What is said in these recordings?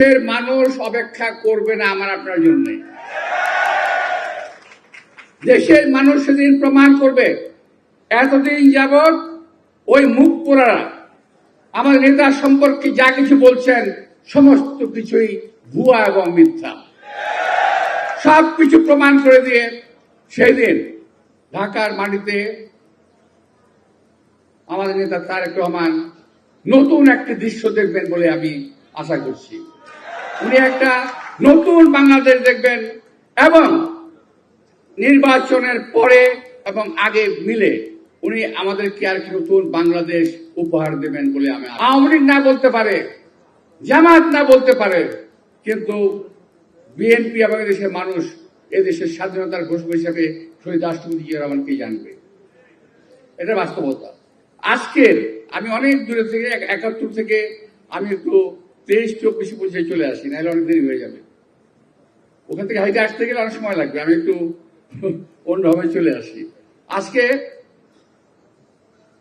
দেশের মানুষ অপেক্ষা করবে না আমার আপনার জন্য। দেশের মানুষ সেদিন প্রমাণ করবে। এতদিন যাবৎ ওই মুখ পোড়ারা আমাদের নেতা সম্পর্কে যা কিছু বলছেন সমস্ত কিছুই ভুয়া এবং মিথ্যা। সবকিছু প্রমাণ করে দিয়ে সেই দিন ঢাকার মাটিতে আমাদের নেতা তারেক রহমান নতুন একটি দৃশ্য দেখবেন বলে আমি আশা করছি। উনি একটা নতুন বাংলাদেশ দেখবেন এবং নির্বাচনের পরে এবং আগে মিলে উনি আমাদেরকে আর কি নতুন বাংলাদেশ উপহার দেবেন বলে আমি। আওয়ামী লীগ না বলতে পারে, জামাত না বলতে পারে, কিন্তু বিএনপি এবং দেশের মানুষ এদেশের স্বাধীনতার ঘোষক হিসেবে শহীদ রাষ্ট্রপতি জিয়া রহমানকে জানবে। এটা বাস্তবতা। আজকের আমি অনেক দূরে থেকে 71 থেকে আমি একটু 23-24 পর্যায়ে চলে আসি, নাহলে অনেক দেরি হয়ে যাবে। ওখান থেকে হাইটে আসতে গেলে অনেক সময় লাগবে, আমি একটু অন্যভাবে চলে আসি। আজকে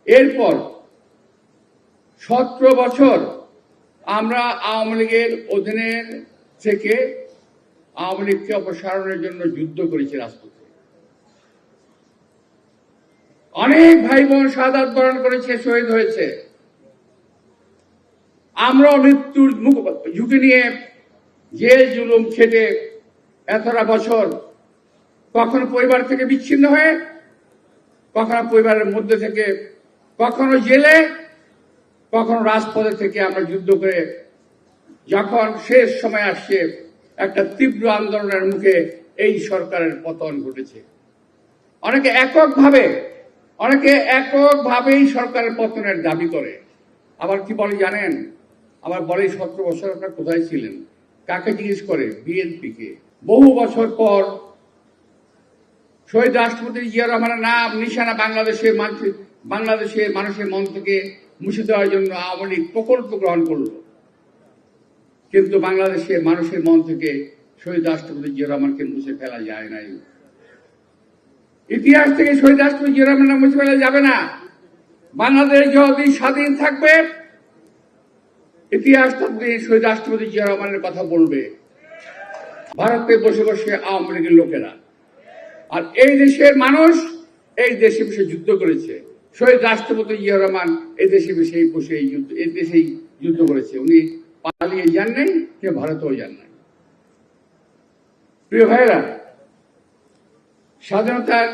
এরপর 17 বছর আমরা আওয়ামী লীগের অধীনে থেকে আওয়ামী লীগকে অপসারণের জন্য যুদ্ধ করেছি রাজপথে। অনেক ভাই বোন শাহাদাত বরণ করেছে, শহীদ হয়েছে। আমরা মৃত্যুর ঝুঁকি নিয়ে জেল জুলুম খেটে এতটা বছর কখনো পরিবার থেকে বিচ্ছিন্ন হয়ে, কখনো পরিবারের মধ্যে থেকে, কখনো জেলে, কখনো রাজপথে থেকে আমরা যুদ্ধ করে যখন শেষ সময় আসছে একটা তীব্র আন্দোলনের মুখে এই সরকারের পতন ঘটেছে। অনেকে এককভাবেই সরকারের পতনের দাবি করে। আবার কি বলে জানেন? আবার বলে 17 বছর আপনারা কোথায় ছিলেন? কাকে জিজ্ঞেস করে? বিএনপিকে। বহু বছর পর শহীদ রাষ্ট্রপতি জিয়া রহমানের নাম নিশানা বাংলাদেশের মানুষের মন থেকে মুছে দেওয়ার জন্য আওয়ামী লীগ প্রকল্প গ্রহণ করলো, কিন্তু বাংলাদেশের মানুষের মন থেকে শহীদ রাষ্ট্রপতি জিয়া রহমানকে মুছে ফেলা যায় নাই। ইতিহাস থেকে শহীদ রাষ্ট্রপতি জিয়া রহমান মুছে ফেলা যাবে না। বাংলাদেশ যতদিন স্বাধীন থাকবে, ইতিহাস ততদিন শহীদ রাষ্ট্রপতি জিয়া রহমানের কথা বলবে। ভারতে বসে বসে আওয়ামী লীগের লোকেরা, আর এই দেশের মানুষ এই দেশে বসে যুদ্ধ করেছে। শহীদ রাষ্ট্রপতি জিয়া রহমান এই দেশে বসে এই দেশেই যুদ্ধ করেছে। উনি পালিয়ে যান নাই, কেউ ভারতেও যান নাই। প্রিয় ভাইয়েরা, স্বাধীনতার